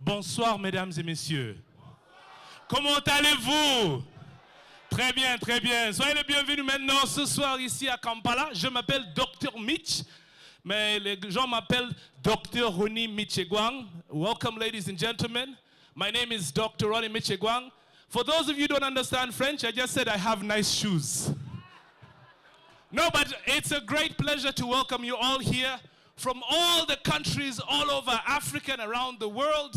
Bonsoir, mesdames et messieurs. Comment allez-vous? Très bien, très bien. Soyez les bienvenus maintenant ce soir ici à Kampala. Je m'appelle Dr. Mitch, mais les gens m'appellent Dr. Ronnie Michegwang. Welcome, ladies and gentlemen. My name is Dr. Ronnie Michegwang. For those of you who don't understand French, I just said I have nice shoes. No, but it's a great pleasure to welcome you all here from all the countries all over Africa and around the world.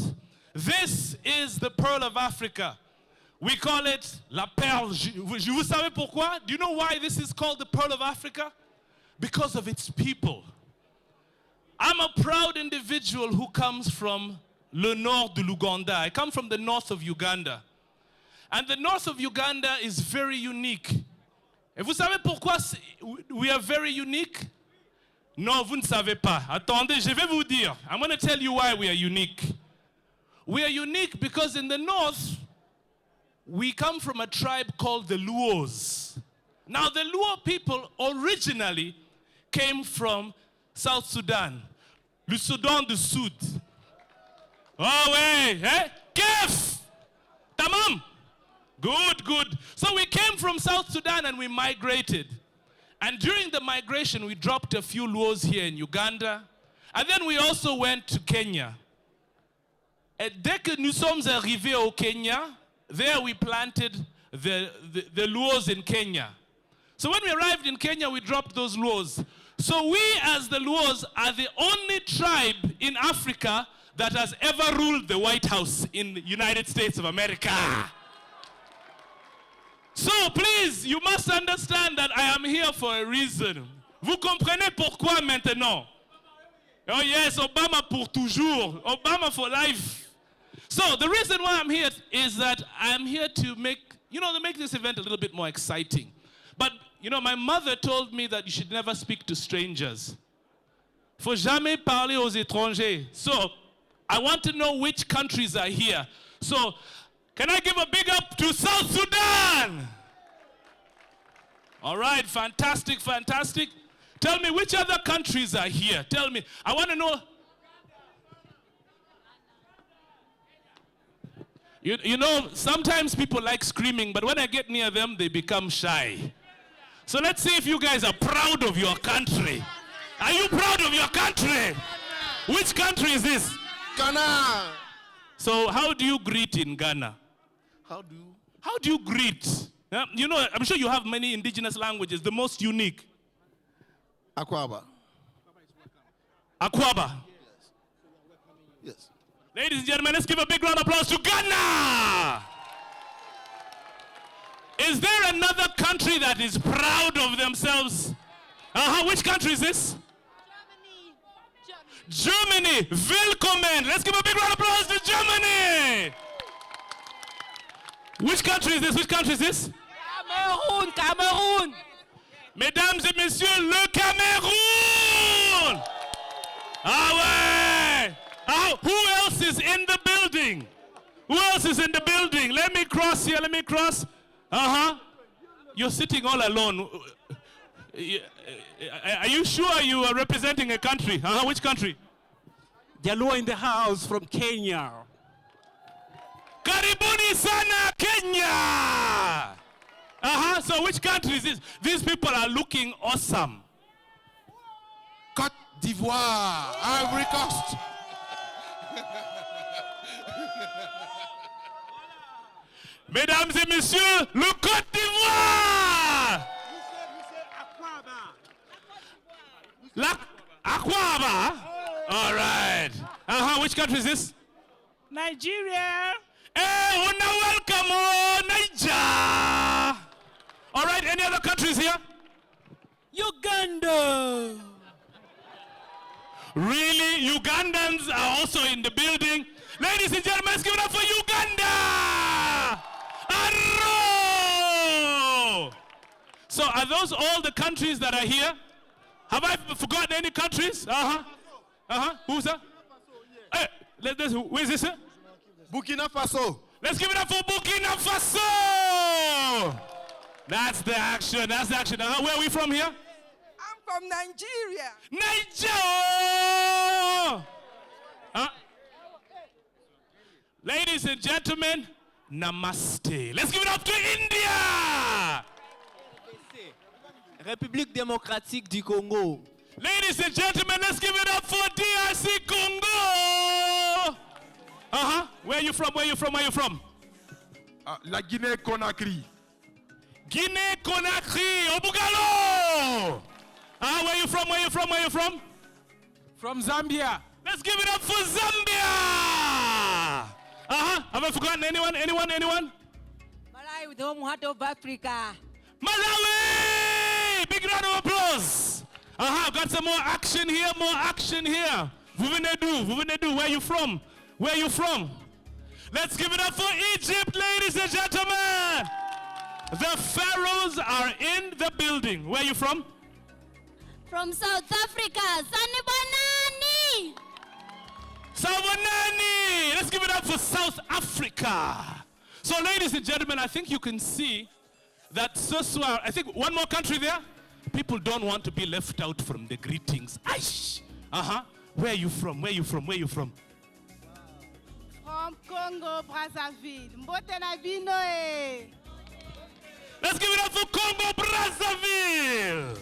This is the Pearl of Africa. We call it La Perle. Vous savez pourquoi? Do you know why this is called the Pearl of Africa? Because of its people. I'm a proud individual who comes from le nord de l'Ouganda. I come from the north of Uganda. And the north of Uganda is very unique. Et vous savez pourquoi we are very unique? Non, vous ne savez pas. Attendez, je vais vous dire. I'm going to tell you why we are unique. We are unique because in the north, we come from a tribe called the Luos. Now, the Luo people originally came from South Sudan, le Soudan du Sud. Oh, ouais, eh? Kef! Tamam! Good, good. So we came from South Sudan and we migrated. And during the migration, we dropped a few Luos here in Uganda. And then we also went to Kenya. Et dès que nous sommes arrivés au Kenya, there we planted the Luos in Kenya. So when we arrived in Kenya, we dropped those Luos. So we as the Luos are the only tribe in Africa that has ever ruled the White House in the United States of America. So please, you must understand that I am here for a reason. Vous comprenez pourquoi maintenant? Oh yes, Obama pour toujours. Obama for life. So the reason why I'm here is that I'm here to make this event a little bit more exciting. But, my mother told me that you should never speak to strangers. Faut jamais parler aux étrangers. So I want to know which countries are here. So can I give a big up to South Sudan? All right, fantastic, fantastic. Tell me which other countries are here. Tell me. I want to know. Sometimes people like screaming, but when I get near them, they become shy. So let's see if you guys are proud of your country. Are you proud of your country? Which country is this? Ghana. So how do you greet in Ghana? How do you greet? I'm sure you have many indigenous languages. The most unique. Akwaba. Akwaba. Yes. Ladies and gentlemen, let's give a big round of applause to Ghana. Is there another country that is proud of themselves? Which country is this? Germany. Willkommen. Let's give a big round of applause to Germany. Which country is this? Which country is this? Cameroon. Mesdames et messieurs, le Cameroun. Ah ouais. Who else is in the building? Who else is in the building? Let me cross here. Let me cross. You're sitting all alone. Are you sure you are representing a country? Which country? Jaluo in the house from Kenya. Karibuni sana, Kenya. So which country is this? These people are looking awesome. Côte d'Ivoire. Ivory Coast. Mesdames et messieurs, le Côte d'Ivoire. La Akwaba. All right. Which country is this? Nigeria. Hey, welcome, Niger. All right, any other countries here? Uganda. Really? Ugandans are also in the building. Ladies and gentlemen, let's give it up for Uganda. Arro! So are those all the countries that are here? Have I forgotten any countries? Who's that? Hey, where is this? Burkina Faso. Let's give it up for Burkina Faso. That's the action. That's the action. Where are we from here? I'm from Nigeria. Nigeria. Ladies and gentlemen, namaste. Let's give it up to India. République démocratique du Congo. Ladies and gentlemen, let's give it up for DRC Congo. Where are you from? Where are you from? Where are you from? La Guinée-Conakry. Guinée-Conakry, Obugalo. Where are you from? Where are you from? Where are you from? From Zambia. Let's give it up for Zambia. Have I forgotten anyone? Anyone? Malawi, the home heart of Africa. Malawi! Big round of applause. Got some more action here, Vous venez d'où? Where are you from? Where are you from? Let's give it up for Egypt, ladies and gentlemen. The pharaohs are in the building. Where are you from? From South Africa, Sanibonani. Sawonani. Let's give it up for South Africa. So, ladies and gentlemen, I think you can see that ce soir, I think one more country there, people don't want to be left out from the greetings. Aish. Where are you from? Where are you from? Where are you from? From Congo, Brazzaville. Mbotena bino eh. Let's give it up for Congo Brazzaville.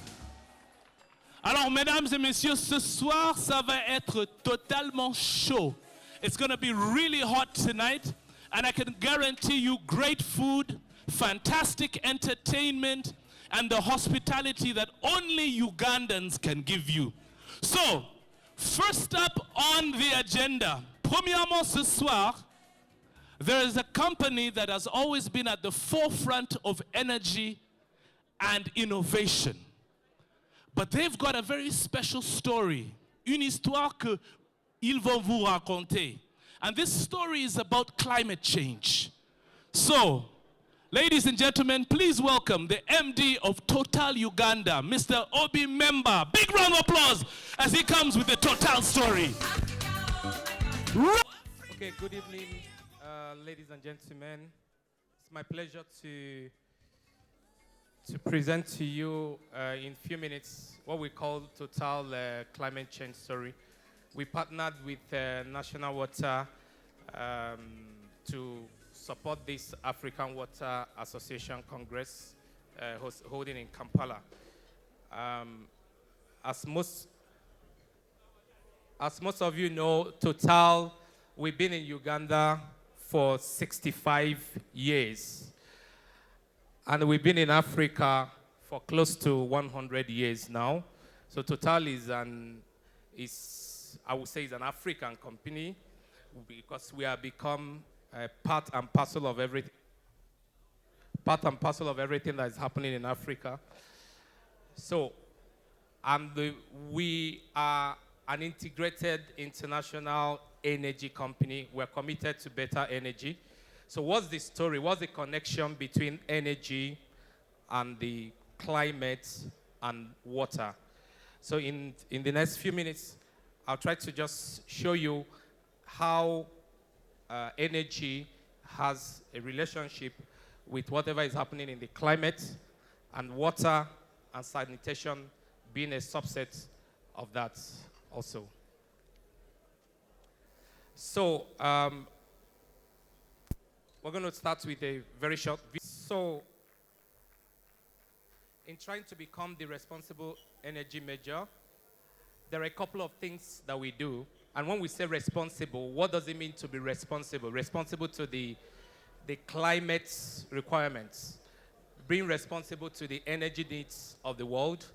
Alors, mesdames et messieurs, ce soir, ça va être totalement chaud. It's going to be really hot tonight, and I can guarantee you great food, fantastic entertainment, and the hospitality that only Ugandans can give you. So, first up on the agenda, premièrement ce soir, there is a company that has always been at the forefront of energy and innovation. But they've got a very special story, une histoire que ils vont vous raconter. And this story is about climate change. So, ladies and gentlemen, please welcome the MD of Total Uganda, Mr. Obi Memba. Big round of applause as he comes with the Total story. Okay, good evening, ladies and gentlemen. It's my pleasure to present to you in a few minutes what we call Total Climate Change Story. We partnered with National Water to support this African Water Association Congress holding in Kampala. As most of you know, Total, we've been in Uganda for 65 years. And we've been in Africa for close to 100 years now. So Total is an African company because we have become part and parcel of everything that is happening in Africa. So, we are an integrated international energy company. We're committed to better energy. So what's the story? What's the connection between energy and the climate and water? So in the next few minutes, I'll try to just show you how energy has a relationship with whatever is happening in the climate, and water and sanitation being a subset of that also. So, we're going to start with a very short video. So, in trying to become the responsible energy major, there are a couple of things that we do. And when we say responsible, what does it mean to be responsible? Responsible to the climate requirements, being responsible to the energy needs of the world,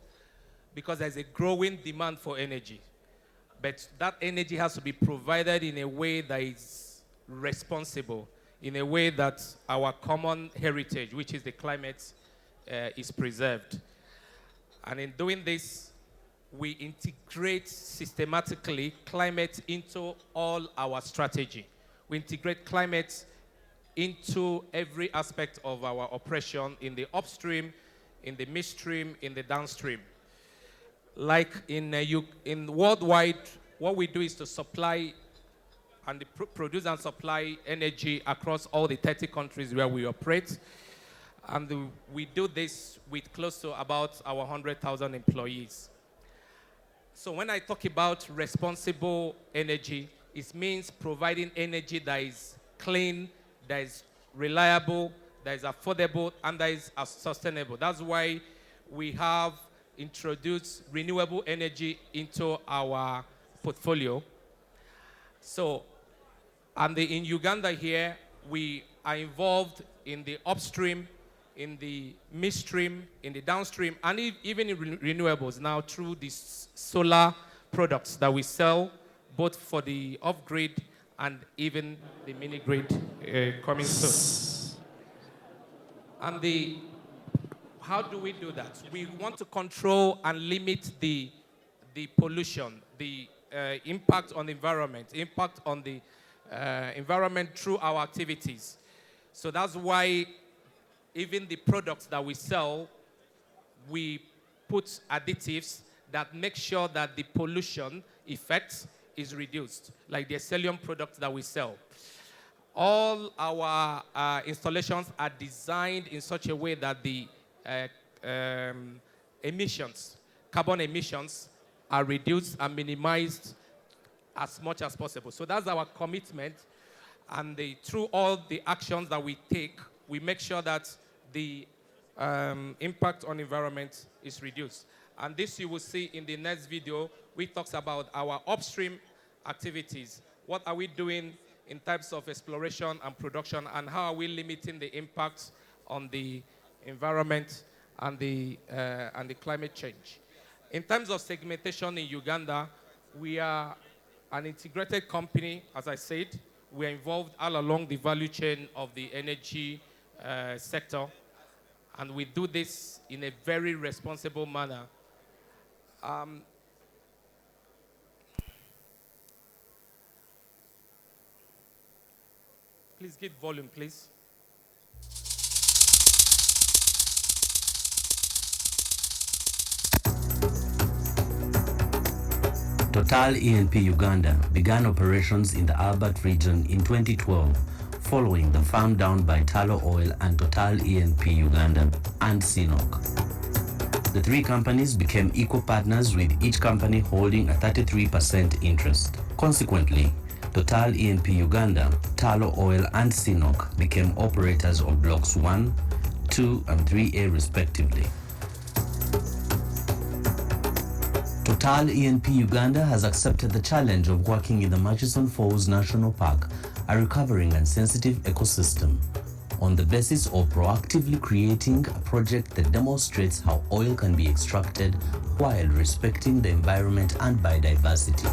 because there's a growing demand for energy. But that energy has to be provided in a way that is responsible, in a way that our common heritage, which is the climate, is preserved. And in doing this, we integrate systematically climate into all our strategy. We integrate climate into every aspect of our operation, in the upstream, in the midstream, in the downstream. Like in worldwide, what we do is to supply and produce and supply energy across all the 30 countries where we operate. And we do this with close to about our 100,000 employees. So when I talk about responsible energy, it means providing energy that is clean, that is reliable, that is affordable, and that is sustainable. That's why we have introduced renewable energy into our portfolio. So, and in Uganda here, we are involved in the upstream, in the midstream, in the downstream, and even in renewables now through these solar products that we sell, both for the off-grid and even the mini-grid coming soon. And how do we do that? We want to control and limit the pollution, the impact on the environment, impact on the environment through our activities. So that's why even the products that we sell, we put additives that make sure that the pollution effect is reduced, like the Ecelium products that we sell. All our installations are designed in such a way that the emissions, carbon emissions, are reduced and minimized as much as possible. So that's our commitment, and through all the actions that we take, we make sure that the impact on environment is reduced. And this you will see in the next video, which talks about our upstream activities. What are we doing in types of exploration and production, and how are we limiting the impacts on the environment and the climate change? In terms of segmentation in Uganda, we are an integrated company, as I said. We are involved all along the value chain of the energy sector, and we do this in a very responsible manner. Please give volume, please. Total E&P Uganda began operations in the Albert region in 2012, following the farm down by Talo Oil and Total E&P Uganda and CNOOC. The three companies became equal partners, with each company holding a 33% interest. Consequently, Total E&P Uganda, Talo Oil and CNOOC became operators of Blocks 1, 2 and 3A respectively. Total E&P Uganda has accepted the challenge of working in the Murchison Falls National Park, a recovering and sensitive ecosystem, on the basis of proactively creating a project that demonstrates how oil can be extracted while respecting the environment and biodiversity.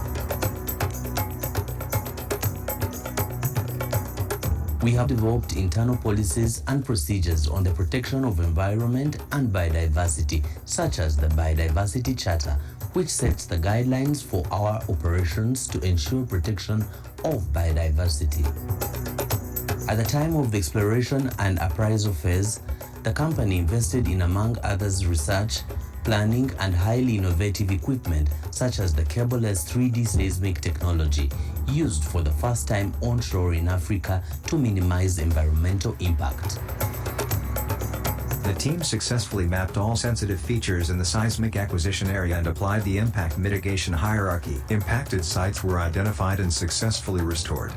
We have developed internal policies and procedures on the protection of environment and biodiversity, such as the Biodiversity Charter, which sets the guidelines for our operations to ensure protection of biodiversity. At the time of the exploration and appraisal phase, the company invested in, among others, research, planning, and highly innovative equipment such as the cableless 3D seismic technology, used for the first time onshore in Africa to minimize environmental impact. The team successfully mapped all sensitive features in the seismic acquisition area and applied the impact mitigation hierarchy. Impacted sites were identified and successfully restored.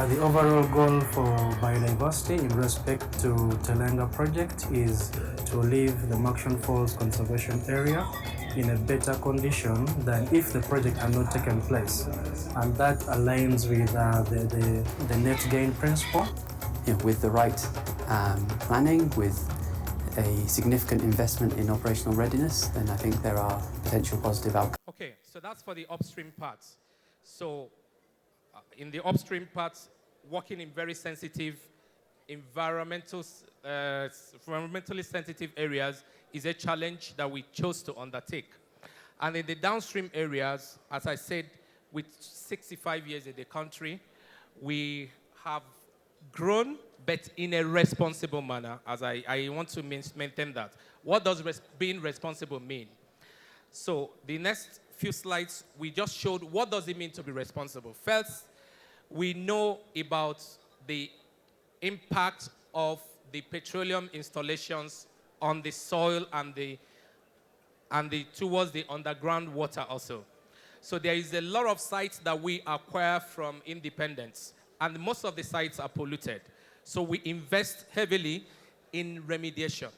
The overall goal for biodiversity in respect to Telenga project is to leave the Murchison Falls Conservation Area in a better condition than if the project had not taken place. And that aligns with the net gain principle. With the right planning, with a significant investment in operational readiness, then I think there are potential positive outcomes. Okay, so that's for the upstream parts. So in the upstream parts, working in very sensitive, environmentally sensitive areas is a challenge that we chose to undertake. And in the downstream areas, as I said, with 65 years in the country, we have grown, but in a responsible manner, as I want to maintain that. What does being responsible mean? So the next few slides, we just showed what does it mean to be responsible. First, we know about the impact of the petroleum installations on the soil and towards the underground water also. So there is a lot of sites that we acquire from independents, and most of the sites are polluted. So we invest heavily in remediation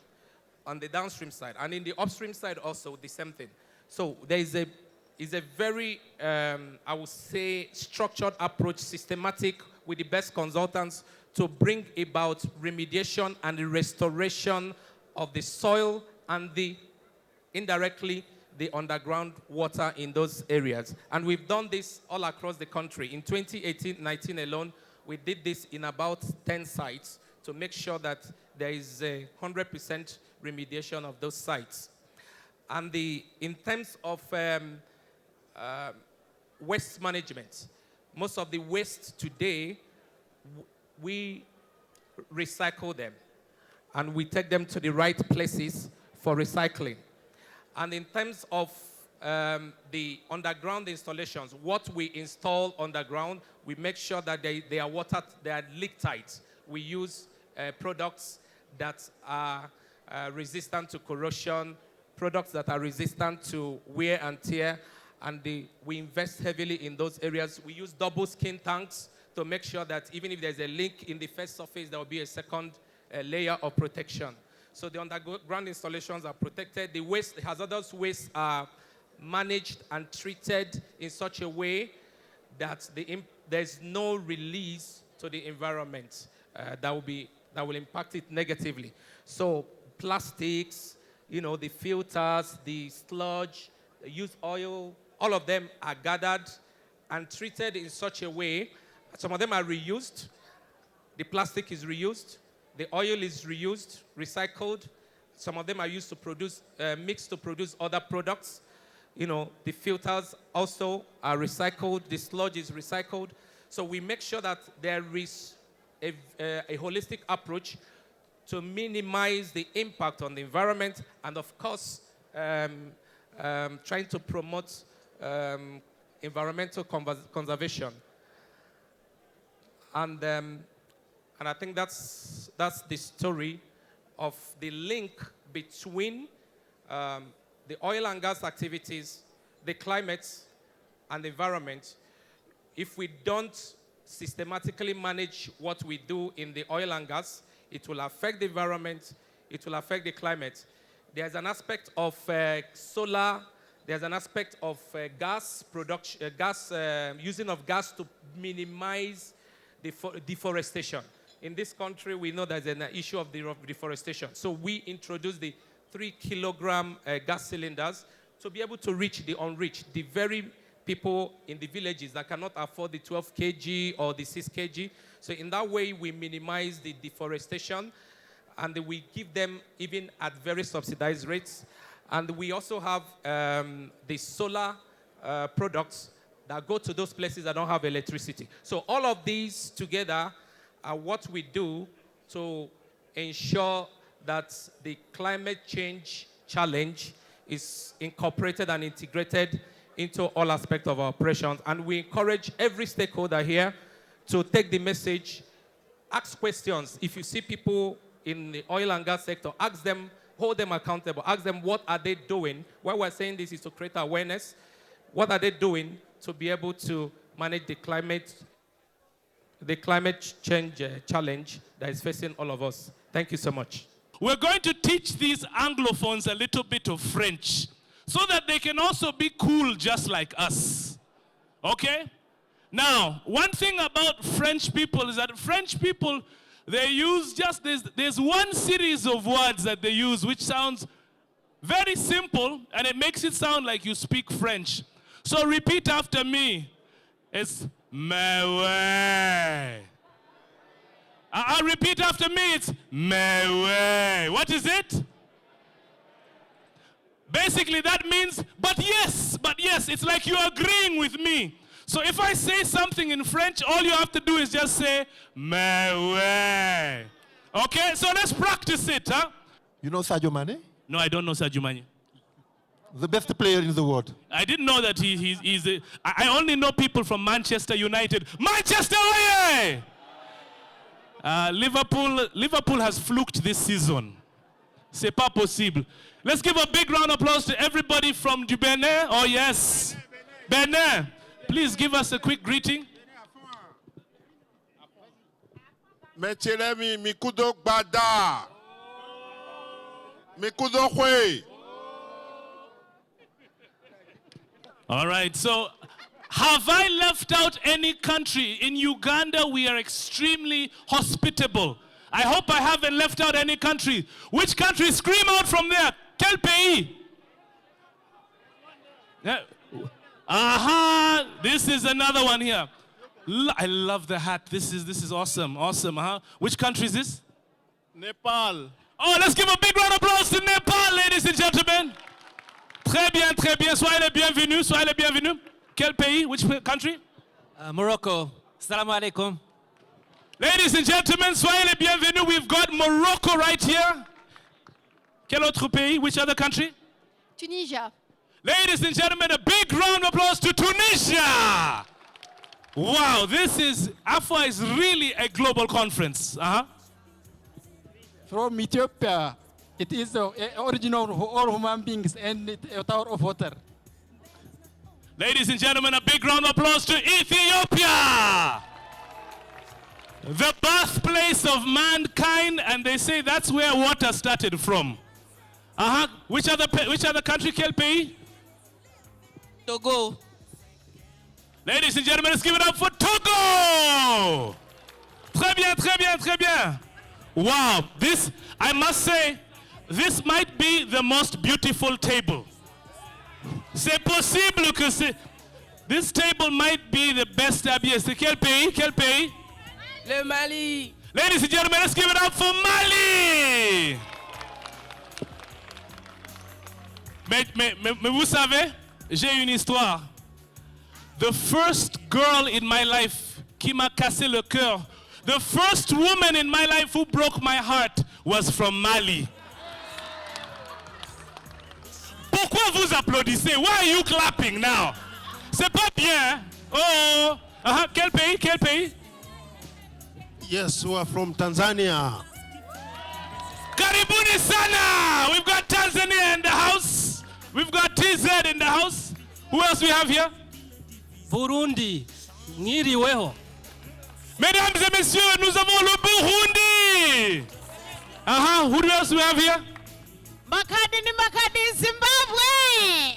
on the downstream side, and in the upstream side also the same thing. So there is a very, I would say, structured approach, systematic, with the best consultants to bring about remediation and the restoration of the soil and indirectly the underground water in those areas. And we've done this all across the country. In 2018-19 alone, we did this in about 10 sites to make sure that there is a 100% remediation of those sites. And in terms of waste management, most of the waste today, we recycle them and we take them to the right places for recycling. And in terms of the underground installations, what we install underground, we make sure that they are leak tight. We use products that are resistant to corrosion, products that are resistant to wear and tear, and we invest heavily in those areas. We use double skin tanks to make sure that even if there's a leak in the first surface, there will be a second layer of protection. So the underground installations are protected. The hazardous waste are managed and treated in such a way that there's no release to the environment that will impact it negatively. So plastics, the filters, the sludge, the used oil, all of them are gathered and treated in such a way. Some of them are reused. The plastic is reused. The oil is reused, recycled. Some of them are used to produce, mixed to produce other products. The filters also are recycled. The sludge is recycled. So we make sure that there is a holistic approach to minimize the impact on the environment and, of course, trying to promote environmental conservation. And I think that's the story of the link between the oil and gas activities, the climate, and the environment. If we don't systematically manage what we do in the oil and gas, it will affect the environment, it will affect the climate. There's an aspect of solar, there's an aspect of gas production, using of gas to minimize deforestation. In this country, we know there's an issue of deforestation. So we introduced the 3-kilogram gas cylinders to be able to reach the unreached, the very people in the villages that cannot afford the 12 kg or the 6 kg. So in that way, we minimize the deforestation, and we give them even at very subsidized rates. And we also have the solar products that go to those places that don't have electricity. So all of these together are what we do to ensure that the climate change challenge is incorporated and integrated into all aspects of our operations. And we encourage every stakeholder here to take the message, ask questions. If you see people in the oil and gas sector, ask them, hold them accountable, ask them what are they doing. Why we're saying this is to create awareness. What are they doing to be able to manage the climate change challenge that is facing all of us? Thank you so much. We're going to teach these Anglophones a little bit of French so that they can also be cool just like us. Okay? Now, one thing about French people is that French people, they use there's one series of words that they use which sounds very simple, and it makes it sound like you speak French. So repeat after me. It's mais ouais. I'll repeat after me. It's mais ouais. What is it? Basically, that means, but yes. It's like you're agreeing with me. So if I say something in French, all you have to do is just say, mais ouais. Okay, so let's practice it, huh? You know Sadio Mane? No, I don't know Sadio Mane. The best player in the world. I didn't know that he's I only know people from Manchester United. Manchester, oye! Liverpool has fluked this season. C'est pas possible. Let's give a big round of applause to everybody from du Benin. Oh, yes. Benin, please give us a quick greeting. Mechelemi mikudo gbada. Mikudo hwe. All right, so have I left out any country? In Uganda, we are extremely hospitable. I hope I haven't left out any country. Which country? Scream out from there. Quel pays? Aha, this is another one here. I love the hat. This is awesome, awesome. Which country is this? Nepal. Oh, let's give a big round of applause to Nepal, ladies and gentlemen. Très bien, très bien. Soyez les bienvenus, soyez les bienvenus. Quel pays? Which country? Morocco. Assalamu alaikum. Ladies and gentlemen, soyez les bienvenus. We've got Morocco right here. Quel autre pays? Which other country? Tunisia. Ladies and gentlemen, a big round of applause to Tunisia. Wow, Afwa is really a global conference. From Ethiopia, it is the origin of all human beings and a tower of water. Ladies and gentlemen, a big round of applause to Ethiopia. The birthplace of mankind, and they say that's where water started from. Which other country? Quel pays? Togo. Ladies and gentlemen, let's give it up for Togo. Très bien, très bien, très bien. Wow, I must say, this might be the most beautiful table. C'est possible que this table might be the best habillé. C'est quel pays? Quel pays? Le Mali. Ladies and gentlemen, let's give it up for Mali. Mais vous savez, j'ai une histoire. The first girl in my life qui m'a cassé le cœur, the first woman in my life who broke my heart was from Mali. Pourquoi vous applaudissez? Why are you clapping now? C'est pas bien. Oh, quel pays? Quel pays? Yes, we are from Tanzania. Karibuni sana. We've got Tanzania in the house. We've got TZ in the house. Who else we have here? Burundi. Ngiriweho. Mesdames et messieurs, nous avons le Burundi. Who else we have here? Makadi, Zimbabwe.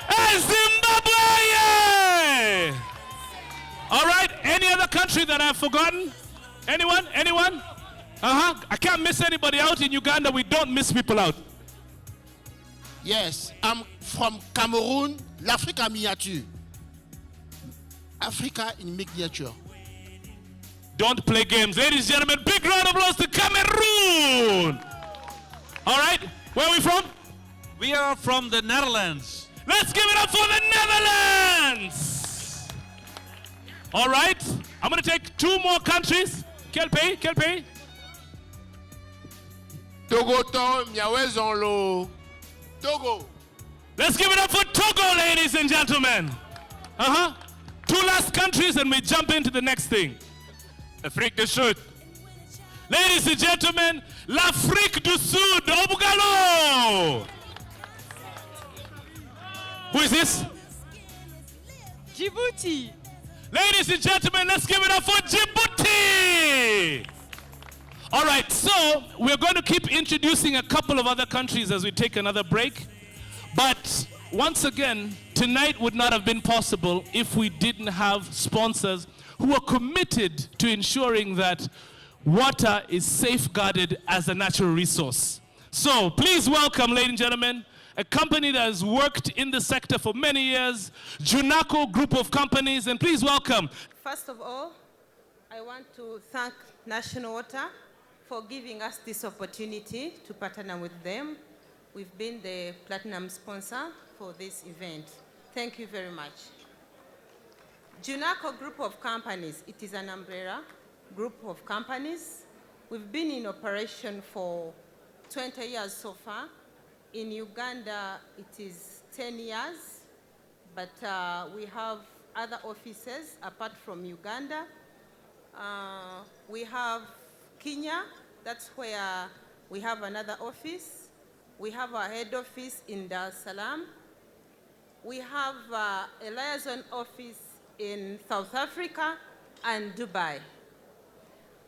Hey, Zimbabwe! Yeah. All right, any other country that I've forgotten? Anyone? Anyone? I can't miss anybody out in Uganda. We don't miss people out. Yes, I'm from Cameroon, l'Afrique en miniature. Africa in miniature. Don't play games. Ladies and gentlemen, big round of applause to Cameroon. All right, where are we from? We are from the Netherlands. Let's give it up for the Netherlands. All right, I'm going to take two more countries. Quel pays? Quel pays? Togo to miawezon lo. Togo. Let's give it up for Togo, ladies and gentlemen. Two last countries and we jump into the next thing. Afrique du Sud. Ladies and gentlemen, l'Afrique du Sud, Obugalo. Who is this? Djibouti. Ladies and gentlemen, let's give it up for Djibouti. All right, so we're going to keep introducing a couple of other countries as we take another break. But once again, tonight would not have been possible if we didn't have sponsors who are committed to ensuring that water is safeguarded as a natural resource. So please welcome, ladies and gentlemen, a company that has worked in the sector for many years, Junaco Group of Companies, and please welcome. First of all, I want to thank National Water for giving us this opportunity to partner with them. We've been the platinum sponsor for this event. Thank you very much. Junaco Group of Companies, it is an umbrella group of companies. We've been in operation for 20 years so far. In Uganda, it is 10 years, but we have other offices apart from Uganda. We have Kenya, that's where we have another office. We have our head office in Dar es Salaam. We have a liaison office in South Africa and Dubai.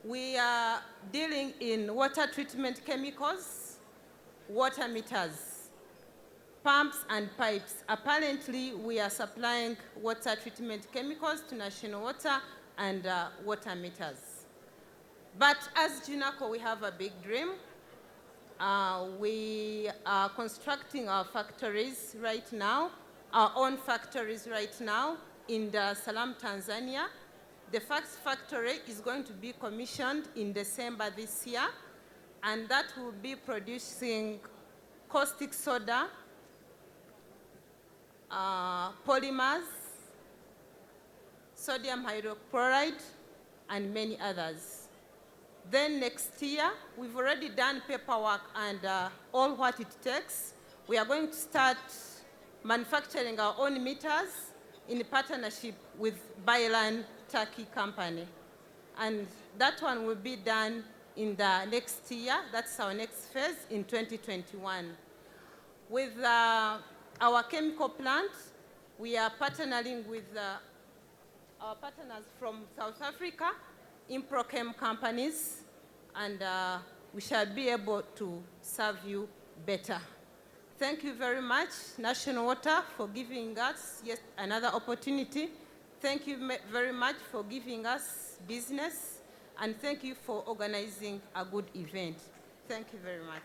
We are dealing in water treatment chemicals, water meters, pumps and pipes. Apparently, we are supplying water treatment chemicals to National Water and water meters. But as Junaco, we have a big dream. We are constructing our factories right now, our own factories right now in Dar es Salaam, Tanzania. The first factory is going to be commissioned in December this year, and that will be producing caustic soda, polymers, sodium hydrochloride, and many others. Then next year, we've already done paperwork and all what it takes. We are going to start manufacturing our own meters in partnership with Baylan Turkey company. And that one will be done in the next year. That's our next phase in 2021. With our chemical plant, we are partnering with our partners from South Africa, Improchem companies, and we shall be able to serve you better. Thank you very much, National Water, for giving us yet another opportunity. Thank you very much for giving us business, and thank you for organizing a good event. Thank you very much,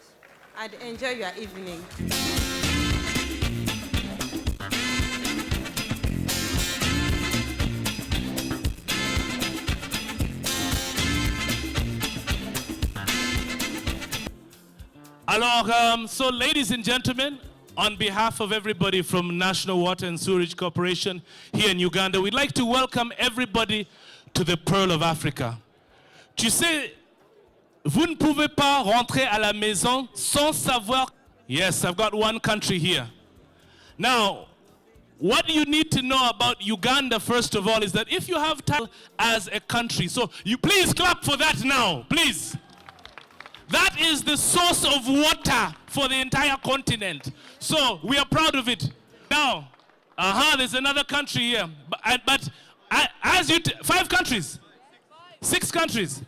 and enjoy your evening. Alors, so ladies and gentlemen, on behalf of everybody from National Water and Sewerage Corporation here in Uganda, we'd like to welcome everybody to the Pearl of Africa. Tu sais, vous ne pouvez pas rentrer à la maison sans savoir. Yes, I've got one country here. Now, what you need to know about Uganda, first of all, is that if you have time as a country, so you please clap for that now, please. That is the source of water for the entire continent. So we are proud of it. Now, there's another country here. But as you, 5 countries, 6 countries.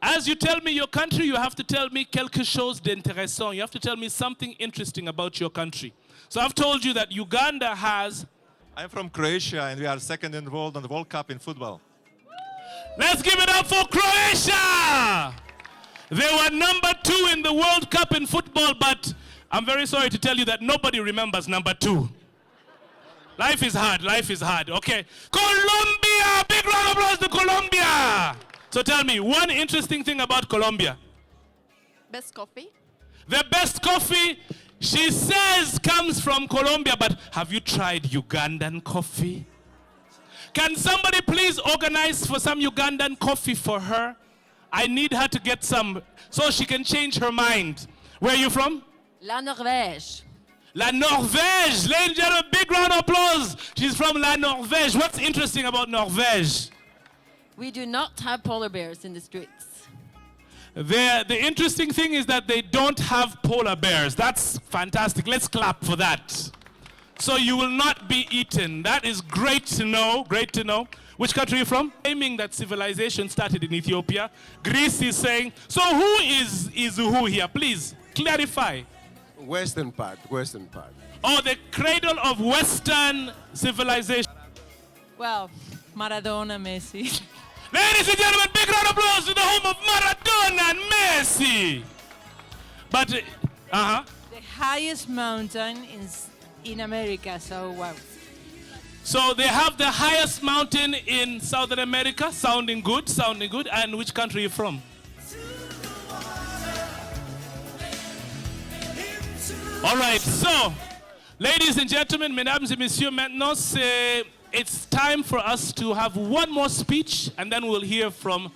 As you tell me your country, you have to tell me quelque chose d'intéressant. You have to tell me something interesting about your country. So I've told you that Uganda has. I'm from Croatia, and we are second in the world on the World Cup in football. Let's give it up for Croatia! They were number 2 in the World Cup in football, but I'm very sorry to tell you that nobody remembers number 2. Life is hard, okay. Colombia! Big round of applause to Colombia! So tell me, one interesting thing about Colombia. Best coffee? The best coffee, she says, comes from Colombia, but have you tried Ugandan coffee? Can somebody please organize for some Ugandan coffee for her? I need her to get some so she can change her mind. Where are you from? La Norvège. La Norvège. Ladies and gentlemen, big round of applause. She's from La Norvège. What's interesting about Norvège? We do not have polar bears in the streets. The interesting thing is that they don't have polar bears. That's fantastic. Let's clap for that. So you will not be eaten. That is great to know. Great to know. Which country are you from? Claiming that civilization started in Ethiopia. Greece is saying, so who is who here? Please clarify. Western part. Oh, the cradle of Western civilization. Well, Maradona, Messi. Ladies and gentlemen, big round of applause to the home of Maradona and Messi. But, The highest mountain in America, so wow. So they have the highest mountain in Southern America. Sounding good. And which country are you from? All right, so, ladies and gentlemen, mesdames et messieurs, maintenant it's time for us to have one more speech, and then we'll hear from,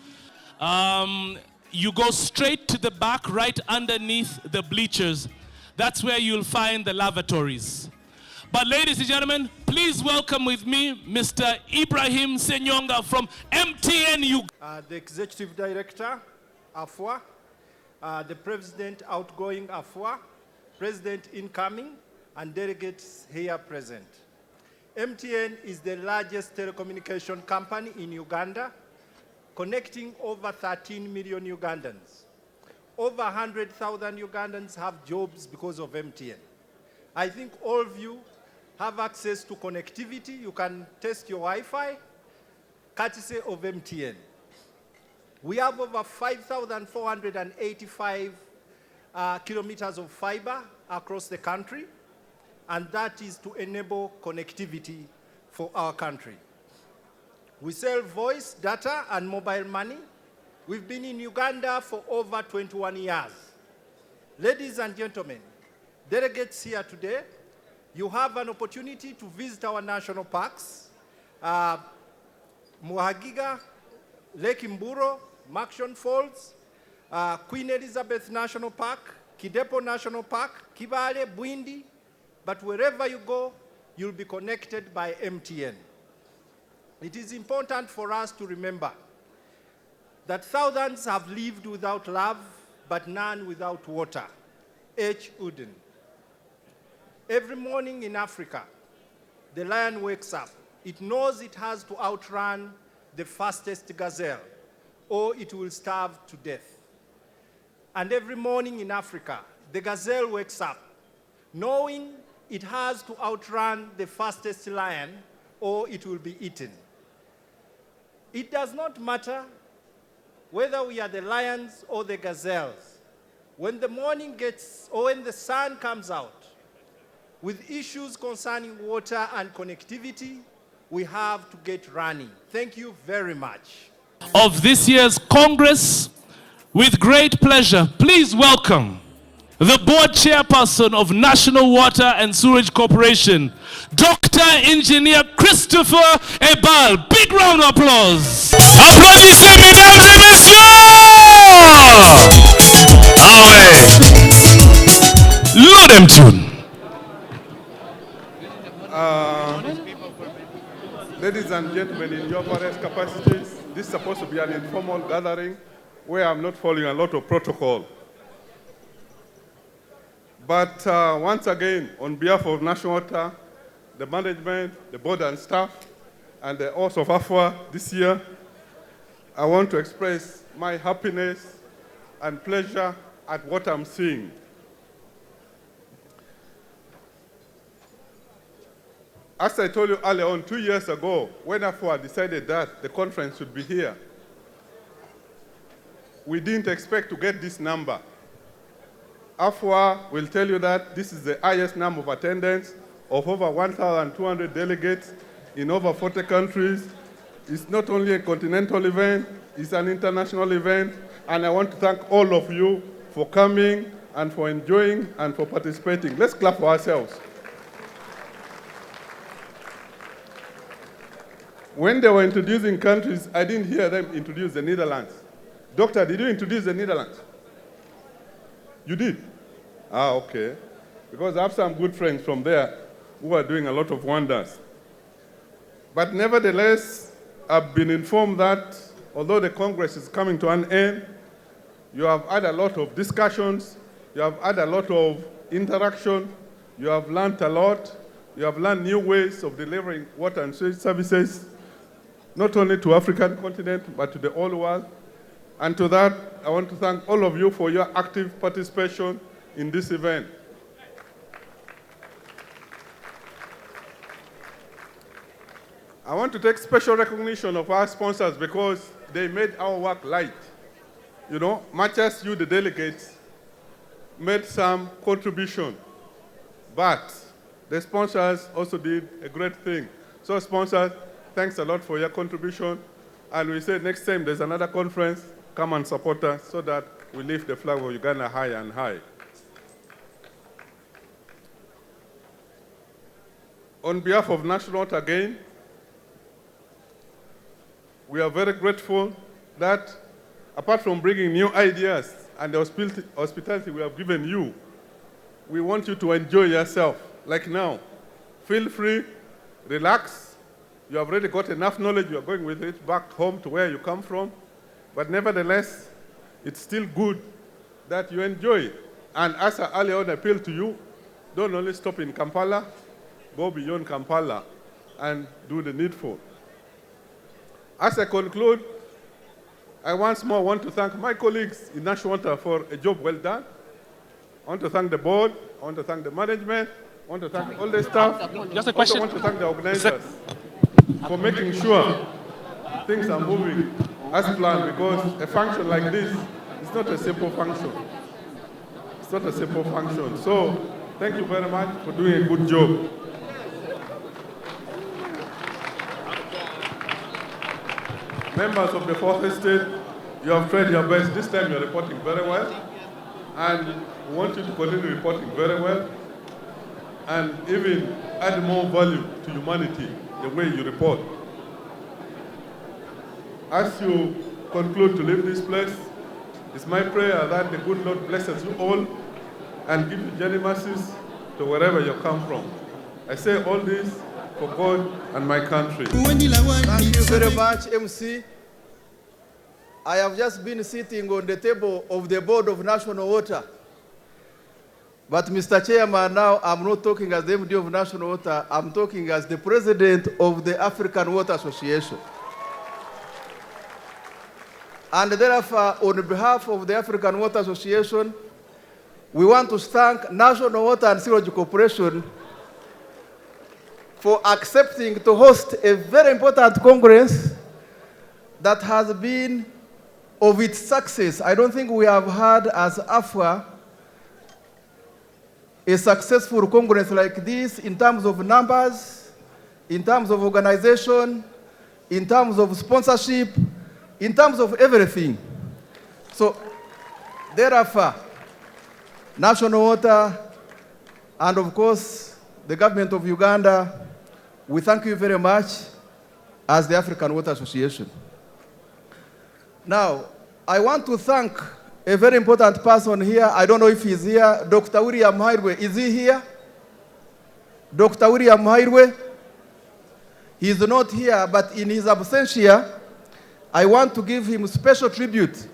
you go straight to the back, right underneath the bleachers. That's where you'll find the lavatories. But ladies and gentlemen, please welcome with me Mr. Ibrahim Senyonga from MTN the Executive Director, Afwa, the President outgoing Afwa, President incoming, and delegates here present. MTN is the largest telecommunication company in Uganda, connecting over 13 million Ugandans. Over 100,000 Ugandans have jobs because of MTN. I think all of you have access to connectivity. You can test your Wi-Fi, courtesy of MTN. We have over 5,485 kilometers of fiber across the country, and that is to enable connectivity for our country. We sell voice, data, and mobile money. We've been in Uganda for over 21 years. Ladies and gentlemen, delegates here today, you have an opportunity to visit our national parks, Muhagiga, Lake Mburo, Maction Falls, Queen Elizabeth National Park, Kidepo National Park, Kibale, Bwindi, but wherever you go, you'll be connected by MTN. It is important for us to remember that thousands have lived without love, but none without water. H. Uden. Every morning in Africa, the lion wakes up. It knows it has to outrun the fastest gazelle, or it will starve to death. And every morning in Africa, the gazelle wakes up, knowing it has to outrun the fastest lion, or it will be eaten. It does not matter whether we are the lions or the gazelles. When the morning gets, or when the sun comes out, with issues concerning water and connectivity, we have to get running. Thank you very much. Of this year's Congress, with great pleasure, please welcome the board chairperson of National Water and Sewerage Corporation, Dr. Engineer Christopher Ebal. Big round of applause. Applaudissez, mesdames et messieurs. Ah ouais. Load them tune. Ladies and gentlemen, in your various capacities, this is supposed to be an informal gathering where I'm not following a lot of protocol. But once again, on behalf of National Water, the management, the board and staff, and the host of Afwa this year, I want to express my happiness and pleasure at what I'm seeing. As I told you earlier on, 2 years ago, when Afwa decided that the conference should be here, we didn't expect to get this number. Afwa will tell you that this is the highest number of attendance of over 1,200 delegates in over 40 countries. It's not only a continental event, it's an international event, and I want to thank all of you for coming and for enjoying and for participating. Let's clap for ourselves. When they were introducing countries, I didn't hear them introduce the Netherlands. Doctor, did you introduce the Netherlands? You did? Ah, okay. Because I have some good friends from there who are doing a lot of wonders. But nevertheless, I've been informed that although the Congress is coming to an end, you have had a lot of discussions, you have had a lot of interaction, you have learned a lot, you have learned new ways of delivering water and sewage services, not only to African continent, but to the whole world. And to that, I want to thank all of you for your active participation in this event. I want to take special recognition of our sponsors because they made our work light. You know, much as you, the delegates, made some contribution, but the sponsors also did a great thing. So sponsors, thanks a lot for your contribution. And we say next time there's another conference, come and support us so that we lift the flag of Uganda high and high. On behalf of National Water again, we are very grateful that apart from bringing new ideas and the hospitality we have given you, we want you to enjoy yourself. Like now, feel free, relax. You have already got enough knowledge. You are going with it back home to where you come from. But nevertheless, it's still good that you enjoy it. And as I earlier on appealed to you, don't only stop in Kampala, go beyond Kampala and do the needful. As I conclude, I once more want to thank my colleagues in National Water for a job well done. I want to thank the board, I want to thank the management, I want to thank all the staff. Just a question. I want to thank the organizers for making sure things are moving as planned, because a function like this is not a simple function. It's not a simple function. So thank you very much for doing a good job. Members of the fourth estate, you have tried your best. This time you're reporting very well. And we want you to continue reporting very well. And even add more value to humanity the way you report. As you conclude to leave this place, it's my prayer that the good Lord blesses you all and give you journey mercies to wherever you come from. I say all this for God and my country. Thank you very much, MC. I have just been sitting on the table of the Board of National Water. But Mr. Chairman, now I'm not talking as the MD of National Water, I'm talking as the President of the African Water Association. And therefore, on behalf of the African Water Association, we want to thank National Water and Sewage Corporation for accepting to host a very important congress that has been of its success. I don't think we have had as Afwa a successful congress like this in terms of numbers, in terms of organization, in terms of sponsorship, in terms of everything. So, therefore, National Water and of course the government of Uganda, we thank you very much as the African Water Association. Now, I want to thank a very important person here. I don't know if he's here. Dr. William Hairwe. Is he here? Dr. William Hairwe? He's not here, but in his absentia, I want to give him special tribute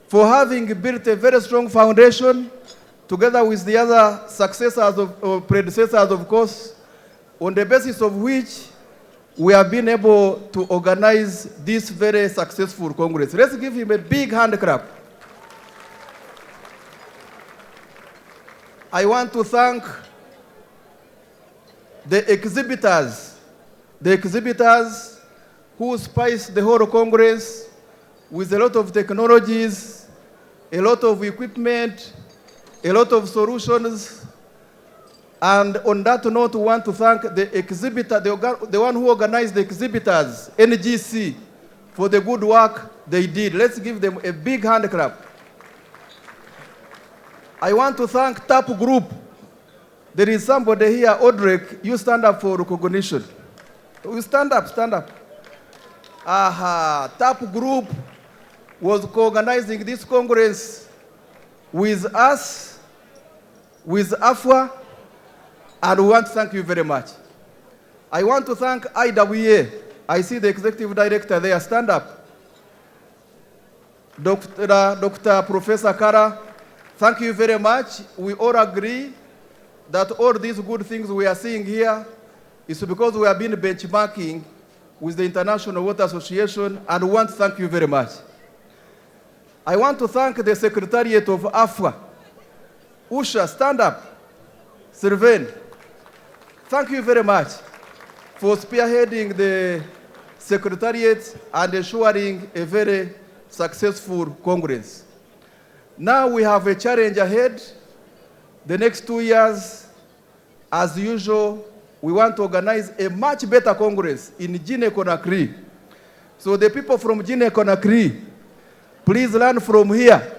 for having built a very strong foundation together with the other successors or predecessors, of course, on the basis of which we have been able to organize this very successful congress. Let's give him a big hand clap. I want to thank the exhibitors who spiced the whole Congress with a lot of technologies, a lot of equipment, a lot of solutions. And on that note, we want to thank the exhibitor, the one who organized the exhibitors, NGC, for the good work they did. Let's give them a big hand clap. I want to thank TAP Group. There is somebody here, Audrey, you stand up for recognition. You stand up, stand up. Aha, TAP Group was co-organizing this congress with us, with Afwa, and we want to thank you very much. I want to thank IWA. I see the executive director there, stand up. Dr. Professor Kara, thank you very much. We all agree that all these good things we are seeing here is because we have been benchmarking with the International Water Association, and we want to thank you very much. I want to thank the Secretariat of Afwa. Usha, stand up. Sylvain, thank you very much for spearheading the Secretariat and ensuring a very successful Congress. Now we have a challenge ahead. The next 2 years, as usual, we want to organize a much better Congress in Guinea-Conakry. So the people from Guinea-Conakry, please learn from here,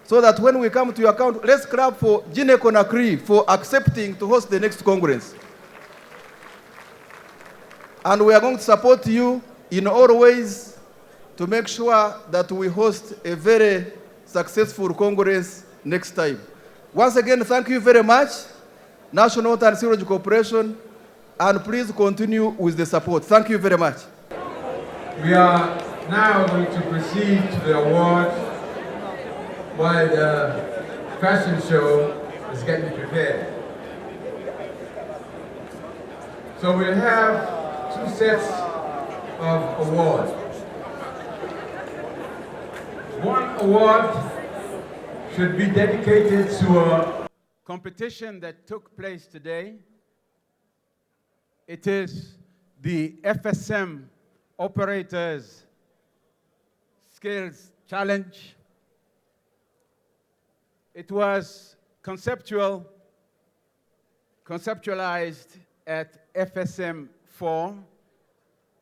so that when we come to your account, let's clap for Guinea-Conakry for accepting to host the next Congress. And we are going to support you in all ways to make sure that we host a very successful Congress next time. Once again, thank you very much, National Water and Sewage Corporation, and please continue with the support. Thank you very much. We are now going to proceed to the award while the fashion show is getting prepared. So we have 2 sets of awards. One award should be dedicated to a competition that took place today. It is the FSM Operators Skills Challenge. It was conceptualized at FSM 4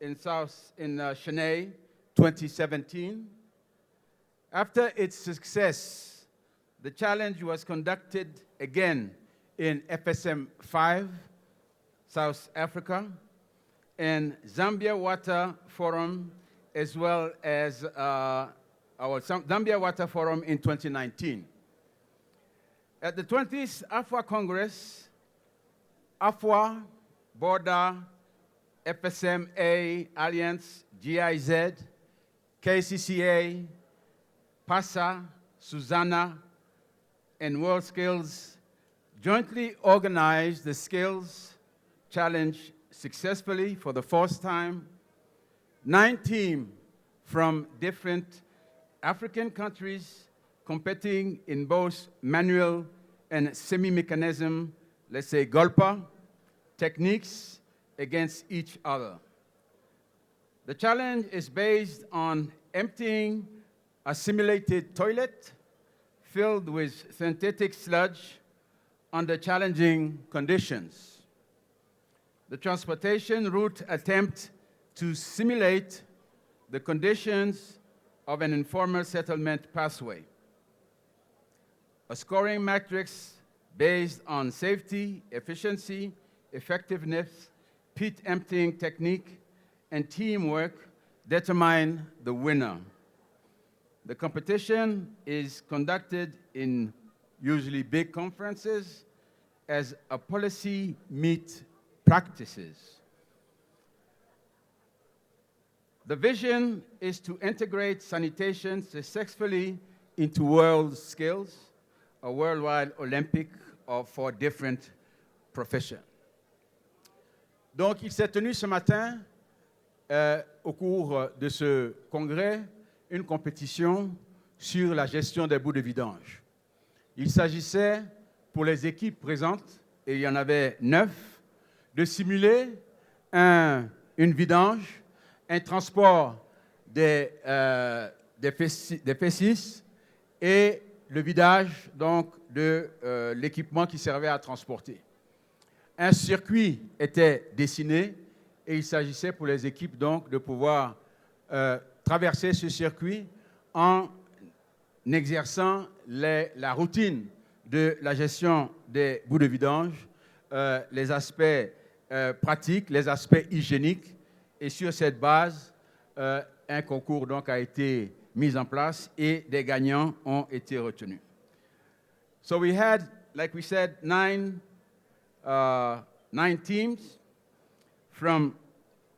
in Chennai, 2017. After its success, the challenge was conducted again in FSM 5, South Africa, and Zambia Water Forum, as well as our Zambia Water Forum in 2019. At the 20th Afwa Congress, Afwa, Border, FSMA, Alliance, GIZ, KCCA, PASA, Susanna, and World Skills jointly organized the Skills Challenge successfully for the first time. 9 teams from different African countries competing in both manual and semi-mechanism, let's say Golpa, techniques against each other. The challenge is based on emptying a simulated toilet filled with synthetic sludge under challenging conditions. The transportation route attempts to simulate the conditions of an informal settlement pathway. A scoring matrix based on safety, efficiency, effectiveness, pit emptying technique, and teamwork determine the winner. The competition is conducted in usually big conferences as a policy meet practices. The vision is to integrate sanitation successfully into world skills, a worldwide Olympic for different professions. Donc, il s'est tenu ce matin, au cours de ce congrès, une compétition sur la gestion des bouts de vidange. Il s'agissait, pour les équipes présentes, et il y en avait 9, de simuler une vidange, un transport des fessis et le vidage donc, de l'équipement qui servait à transporter. Un circuit était dessiné et il s'agissait pour les équipes donc, de pouvoir traverser ce circuit en exerçant la routine de la gestion des bouts de vidange, les aspects pratiques, les aspects hygiéniques. Et sur cette base, un concours donc, a été mis en place et des gagnants ont été retenus. So we had, like we said, 9 teams from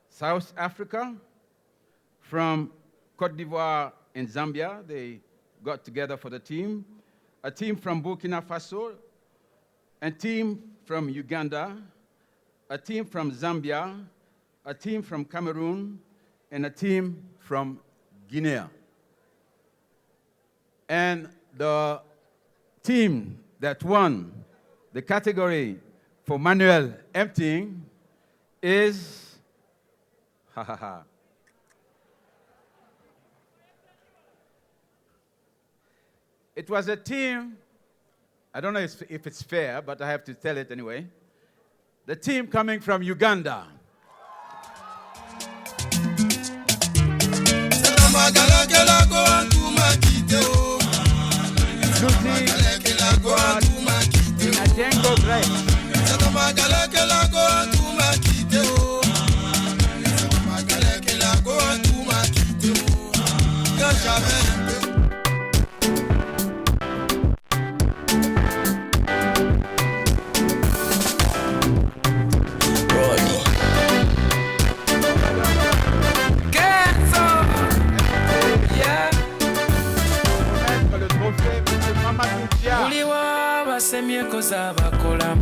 South Africa, from Côte d'Ivoire and Zambia. They got together for the team. A team from Burkina Faso, a team from Uganda, a team from Zambia, a team from Cameroon, and a team from Guinea. And the team that won the category for manual emptying is, it was a team, I don't know if it's fair, but I have to tell it anyway. The team coming from Uganda. Semye koza bakola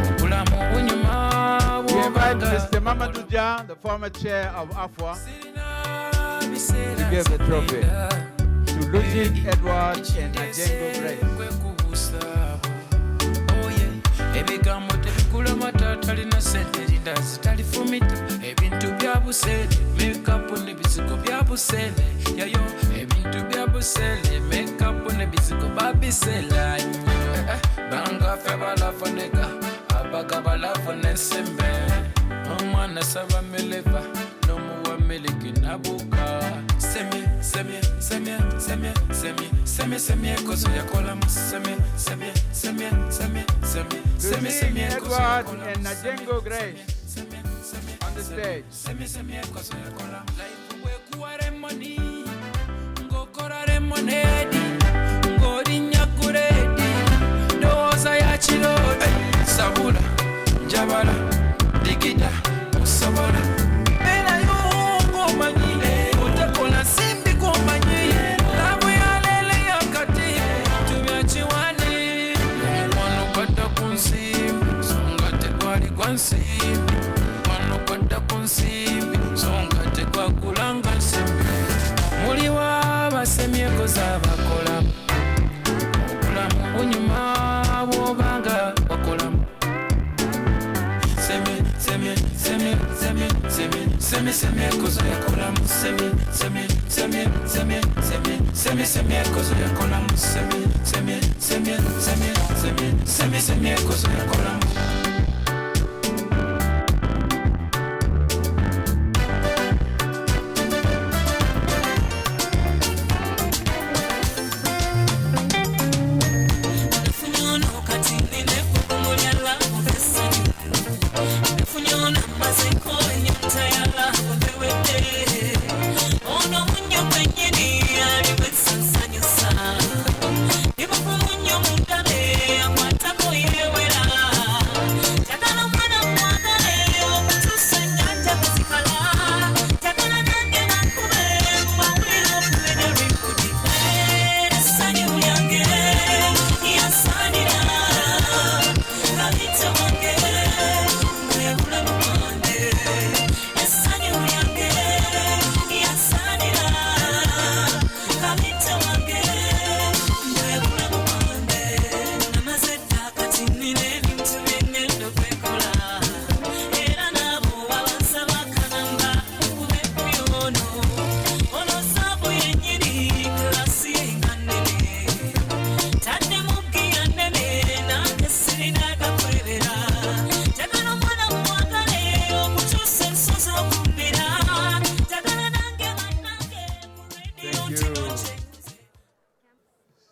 obulamu bunyuma Mr. Mamadou Dia, the former chair of Afwa, to give the trophy to Ludwig Edward and Najengo Grace. Ebigambo tebikula matata lina sente lindazi talifumita ebintu bya busele makeup n'ebizigo bya busele yayo ebintu bya busele makeup n'ebizigo babisela banga fe balafoneka abaga balafonesembe omwana saba meleva nomuwa meleki nabuka semie kozo yakola semie Edward and Najengo Grace on the stage. Sabula, Jabala, Digida, Sabala. Bela yo compagnie, utakola simbi compagnie. La buya lele yakati, tumiachiwani. Wano kwata kunsimbi, songate kwali kwansimbi. Wano kwata kunsimbi, songate kwa kulanga simbi. Muliwa basemye koza bakola. Okulamu unyuma wobanga wakolamu. Semie kozo yakolamu semie kozo yakolamu semie kozo yakolamu.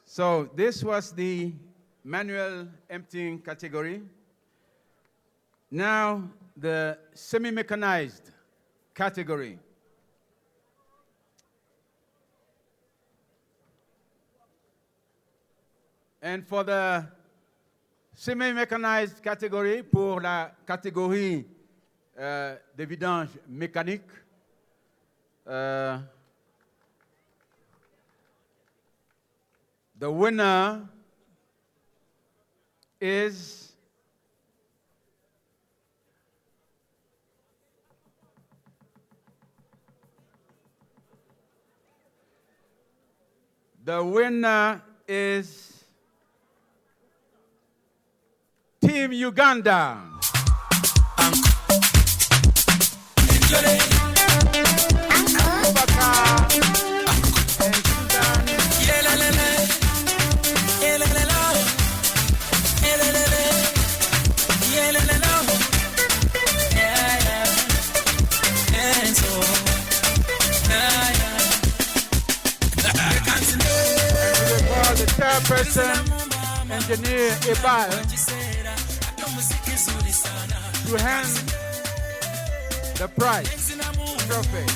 So this was the manual emptying category. Now the semi-mechanized category. And for the semi-mechanized category, pour la catégorie de vidange mécanique, the winner is Team Uganda. Chairperson, Engineer Ebal, to hand the prize trophy.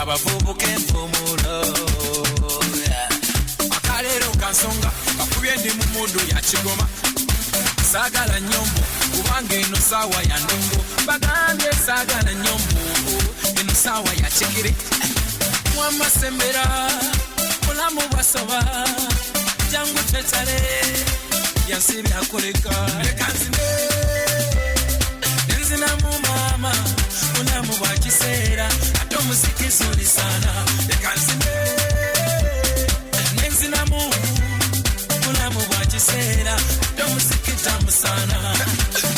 Abavubuka empumulo akalero kansonga kakubye ndi mu mundu ya kigoma saagala nyombo kubanga eno saawa ya ndongo bagambye saagala nyombo eno saawa ya kigere mwamasembera mulamu bwasoba jangu tetale yansi byakoleka leka nzine nenzinamu mama mulamu bwa kiseera ate omuziki zuli sana leka nzine nenzinamu mulamu bwa kiseera ate omuziki tamu sana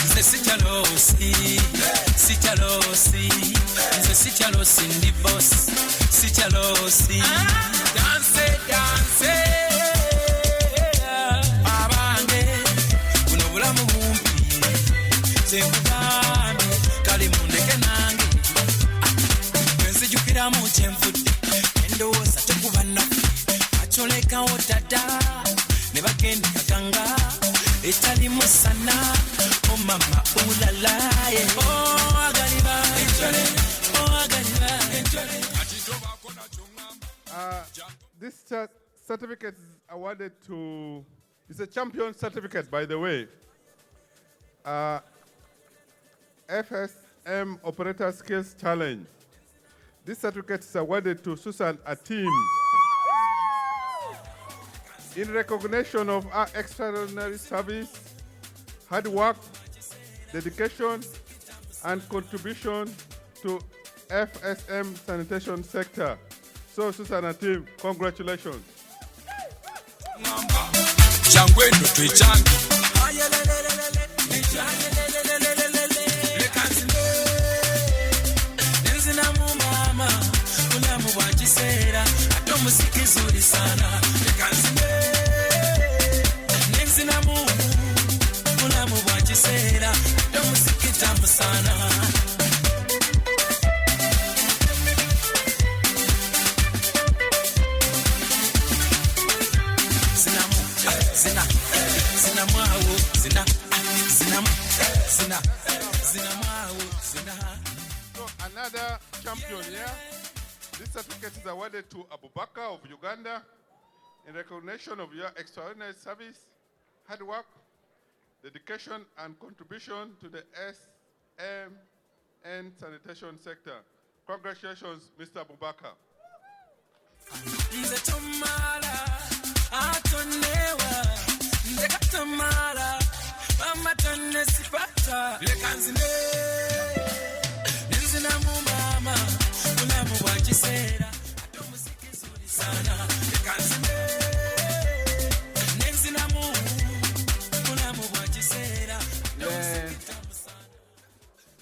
nze sikyalosi nze sikyalosi ndi boss sikyalosi danse abange buno bulamu bumpi zenkugambye kali mundeke nange bwenzijukiramu kyenvudde endowooza tekuba naffe acolekawo dada ne bagenda kaganga etalimu sana omama ulalaye agaliba This certificate is awarded to, it's a champion certificate, by the way. FSM Operator Skills Challenge. This certificate is awarded to Susan Atim in recognition of our extraordinary service, hard work, dedication, and contribution to FSM sanitation sector. So, Susanna team, congratulations. So another champion here. This certificate is awarded to Abubakar of Uganda in recognition of your extraordinary service, hard work, dedication, and contribution to the SMN sanitation sector. Congratulations, Mr. Abubakar.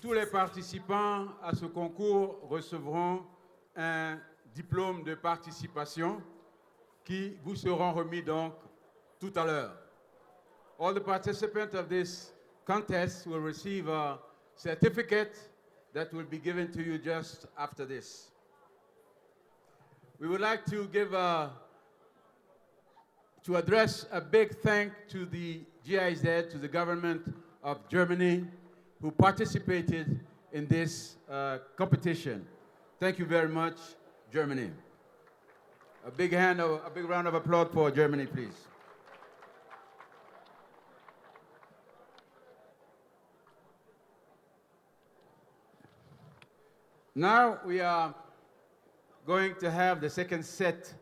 Tous les participants à ce concours recevront un diplôme de participation qui vous seront remis donc tout à l'heure. All the participants of this contest will receive a certificate that will be given to you just after this. We would like to address a big thank to the GIZ, to the government of Germany, who participated in this competition. Thank you very much, Germany. A big round of applause for Germany, please. Now we are going to have the second set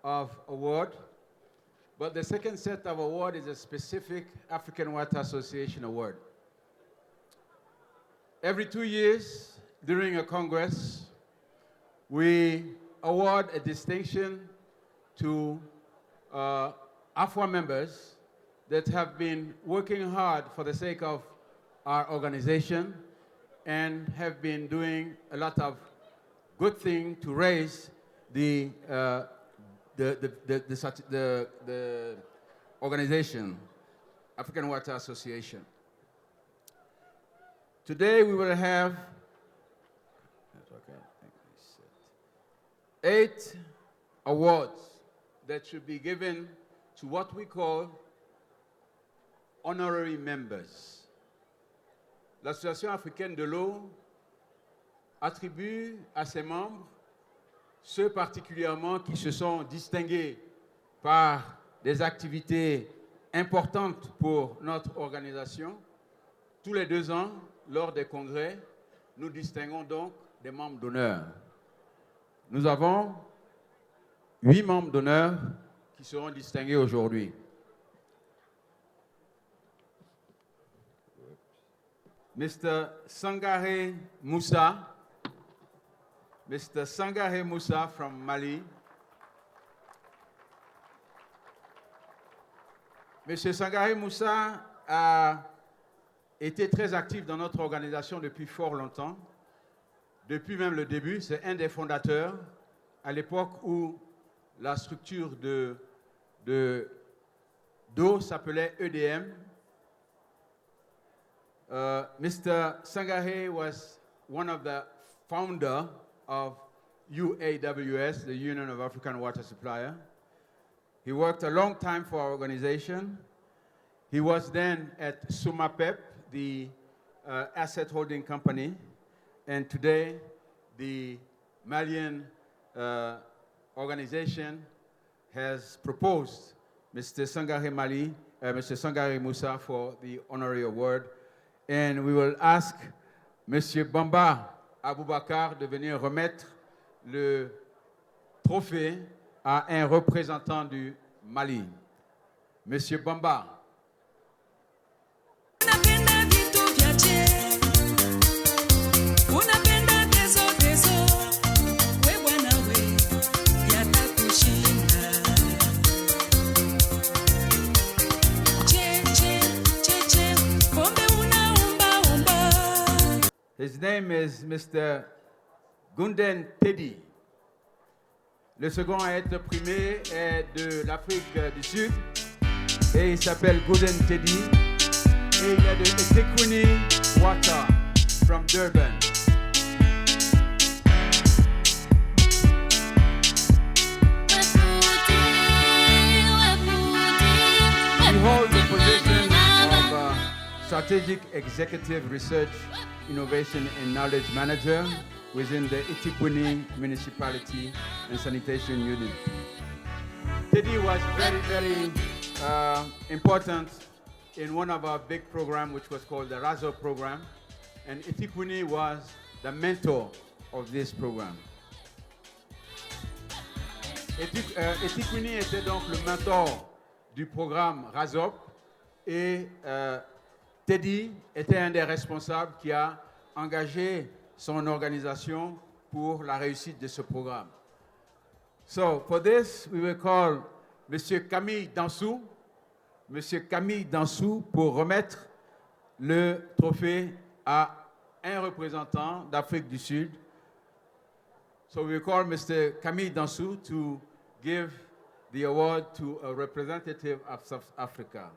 of award, but the second set of award is a specific African Water Association award. Every 2 years during a congress, we award a distinction to Afwa members that have been working hard for the sake of our organization and have been doing a lot of good things to raise the organization, African Water Association. Today we will have 8 awards that should be given to what we call honorary members. L'Association africaine de l'eau attribue à ses membres ceux particulièrement qui se sont distingués par des activités importantes pour notre organisation. Tous les 2 ans, lors des congrès, nous distinguons donc des membres d'honneur. Nous avons 8 membres d'honneur qui seront distingués aujourd'hui. Mr. Sangaré Moussa. Mr. Sangaré Moussa from Mali. Monsieur Sangaré Moussa a été très actif dans notre organisation depuis fort longtemps. Depuis même le début, c'est un des fondateurs à l'époque où la structure d'eau s'appelait EDM. Mr. Sangaré was one of the founders of UAWS, the Union of African Water Suppliers. He worked a long time for our organization. He was then at Sumapep, the asset holding company, and today the Malian organization has proposed Mr. Sangaré Moussa for the honorary award. And we will ask Monsieur Bamba Aboubakar de venir remettre le trophée à un représentant du Mali. Monsieur Bamba. His name is Mr. Gunden Teddy. Le second à être primé est de l'Afrique du Sud et il s'appelle Gunden Teddy et il est de Etequini Water from Durban. He holds the position of Strategic Executive Research, Innovation and Knowledge Manager within the Etequini Municipality and Sanitation Unit. Teddy was very important in one of our big programs, which was called the RAZO program, and Etequini was the mentor of this program. Etequini était donc le mentor du programme RAZOP et Teddy était un des responsables qui a engagé son organisation pour la réussite de ce programme. So for this, we will call Monsieur Camille Dansou. Monsieur Camille Dansou pour remettre le trophée à un représentant d'Afrique du Sud. So we will call Mr. Camille Dansou to give the award to a representative of South Africa.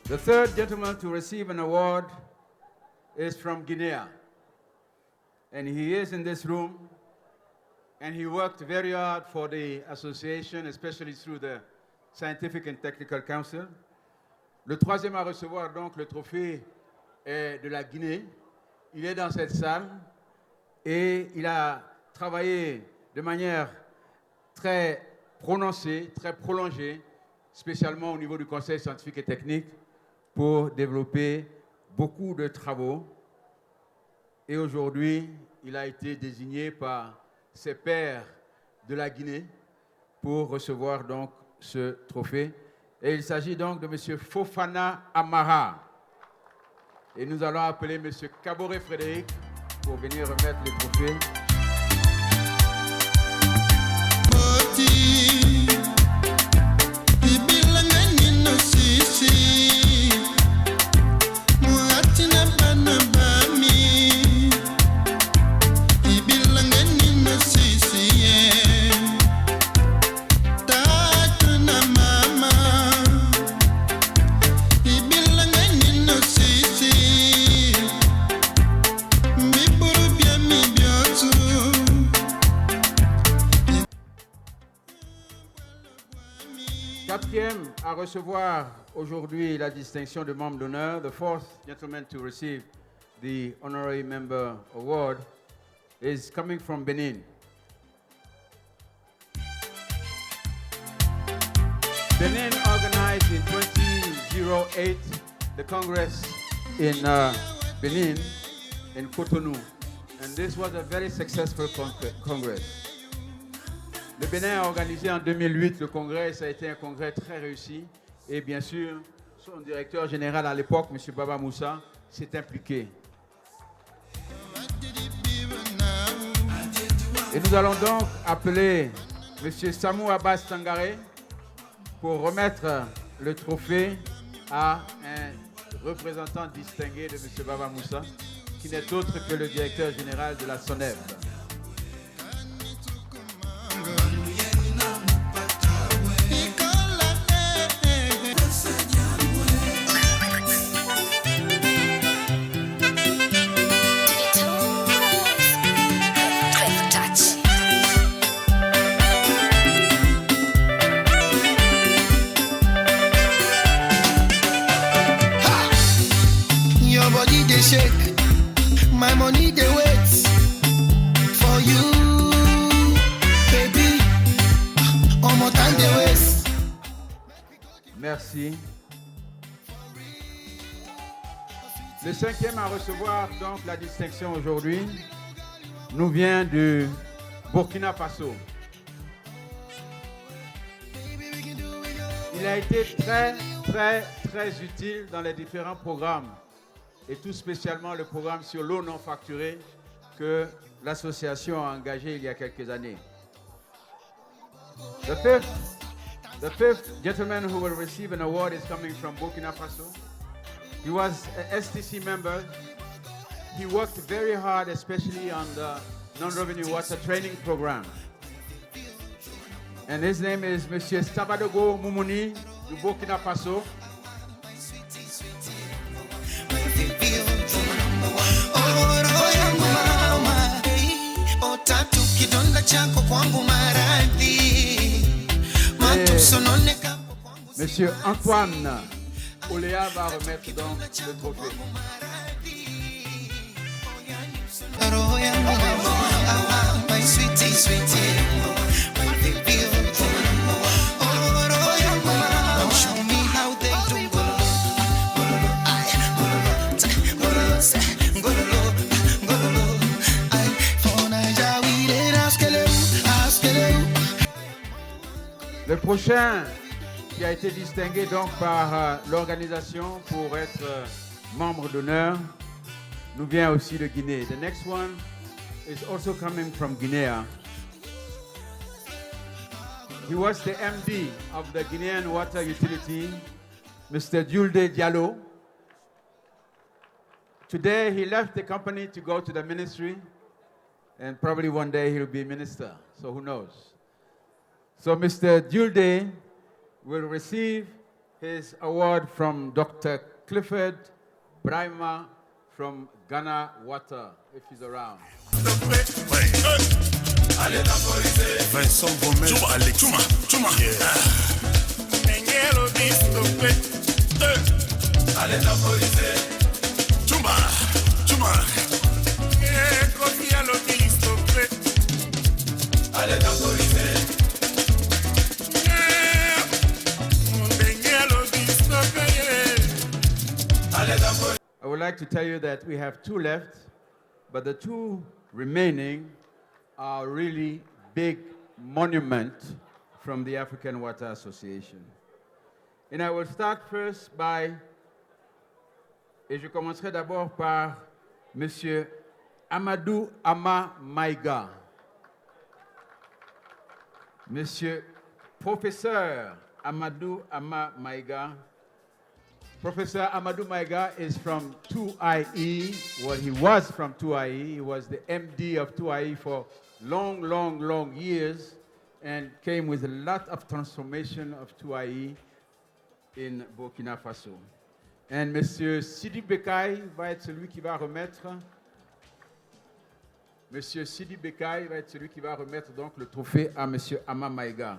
The third gentleman to receive an award is from Guinea. And he is in this room. And he worked very hard for the association, especially through the Scientific and Technical Council. Le troisième à recevoir donc le trophée est de la Guinée. Il est dans cette salle et il a travaillé de manière très prononcée, très prolongée, spécialement au niveau du Conseil scientifique et technique, pour développer beaucoup de travaux. Et aujourd'hui, il a été désigné par ses pairs de la Guinée pour recevoir donc ce trophée. Et il s'agit donc de M. Fofana Amara. Et nous allons appeler M. Kaboré Frédéric pour venir remettre le trophée. Biburu bia mi bio recevoir aujourd'hui la distinction de membre d'honneur, the fourth gentleman to receive the Honorary Member Award, is coming from Benin. Benin organized in 2008 the Congress in Benin, in Cotonou, and this was a very successful Congress. Le Bénin a organisé en 2008 le congrès, ça a été un congrès très réussi, et bien sûr, son directeur général à l'époque, M. Baba Moussa, s'est impliqué. Et nous allons donc appeler M. Samou Abbas Sangaré pour remettre le trophée à un représentant distingué de M. Baba Moussa, qui n'est autre que le directeur général de la SONEB. Your body they shake, my money they wait for you, baby. One more time they waste. Merci. Le cinquième à recevoir donc la distinction aujourd'hui nous vient du Burkina Faso. Il a été très utile dans les différents programmes, et tout spécialement le programme sur l'eau non facturée que l'association a engagé il y a quelques années. The fifth gentleman who will receive an award is coming from Burkina Faso. He was an STC member. He worked very hard, especially on the non-revenue water training program. And his name is Monsieur Sabadogo Moumouni du Burkina Faso. Monsieur Antoine Oléa va remettre donc le trophée. Le prochain qui a été distingué donc par l'organisation pour être membre d'honneur nous vient aussi de Guinée. The next one is also coming from Guinea. He was the MD of the Guinean Water Utility, Mr. Julde Diallo. Today he left the company to go to the ministry, and probably one day he'll be minister, so who knows. So Mr. Julde will receive his award from Dr. Clifford Brima from Ghana Water, if he's around. I would like to tell you that we have two left, but the two remaining are really big monuments from the African Water Association. And I will start first by, et je commencerai d'abord par Monsieur Amadou Ama Maïga. Monsieur Professeur Amadou Ama Maïga. Professor Amadou Maïga is from 2IE. Well, he was from 2IE. He was the MD of 2IE for long years and came with a lot of transformation of 2IE in Burkina Faso. And Monsieur Sidi Bekay va être celui qui va remettre. Monsieur Sidi Bekay va être celui qui va remettre donc le trophée à Monsieur Ama Maïga.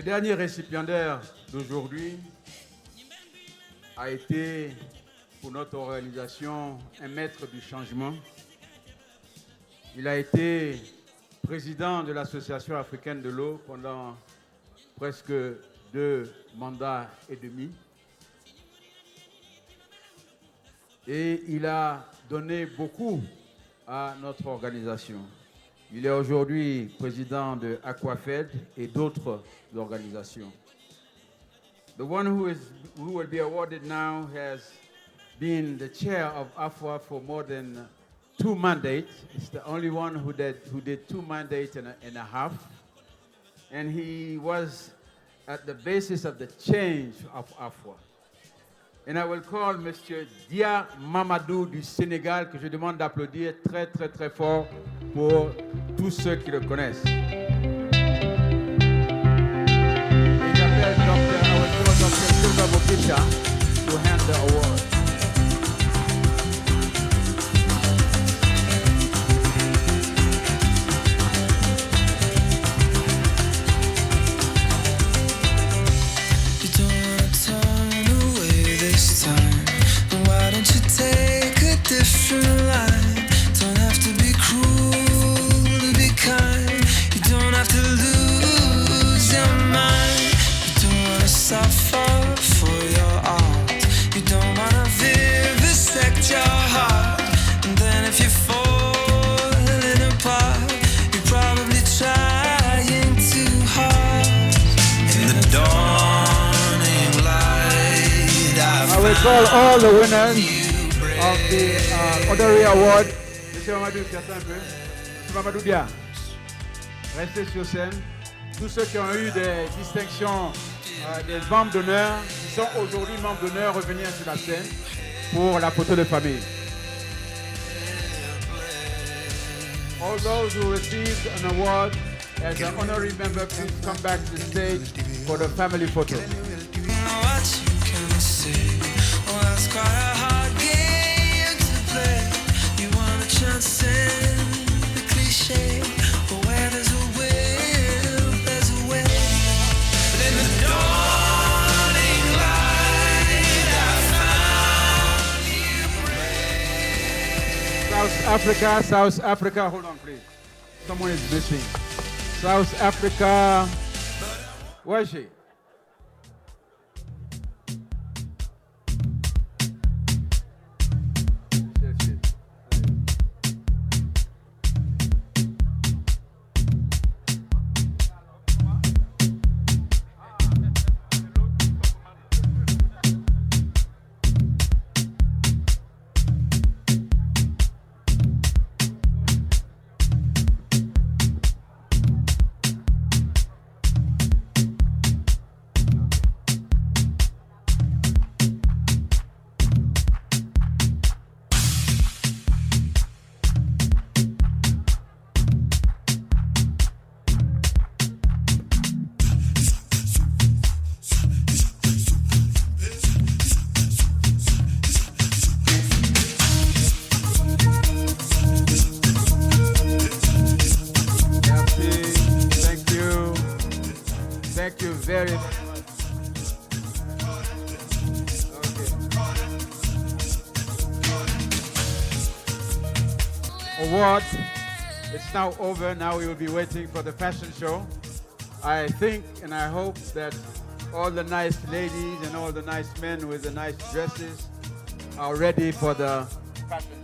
dernier récipiendaire d'aujourd'hui a été, pour notre organisation, un maître du changement. Il a été président de l'Association africaine de l'eau pendant presque 2 mandats et demi. Et il a donné beaucoup à notre organisation. Il est aujourd'hui président de Aquafed et d'autres organisations. The one who will be awarded now has been the chair of Afwa for more than 2 mandates. It's the only one who did 2 mandates and a half. And he was at the basis of the change of Afwa. And I will call Monsieur Dia Mamadou du Sénégal, que je demande d'applaudir très, très, très fort pour tous ceux qui le connaissent. Et j'appelle Dr. Silva Bokisha to hand the award. Why don't you take a different line? Don't have to be cruel to be kind. You don't have to lose your mind. You don't wanna suffer for your art. You don't wanna vivisect your heart. And then if you're falling apart, you're probably trying too hard. In the dawning light, I will call all the winners of the honorary award. Monsieur Mamadou, certains un peu. Monsieur Mamadou Dia, restez sur scène. Tous ceux qui ont eu des distinctions, des membres d'honneur, qui sont aujourd'hui membres d'honneur, revenir sur la scène pour la photo de famille. All those who received an award as an honorary member, please come back to the stage for the family photo. Well, that's quite a hard game to play. You want a chance in the cliche, but where there's a will, there's a way. But in the dawning light, I found you. South Africa, hold on please. Someone is missing. South Africa, where is she? Thank you very much. Okay. Award. It's now over. Now we will be waiting for the fashion show. I think and I hope that all the nice ladies and all the nice men with the nice dresses are ready for the fashion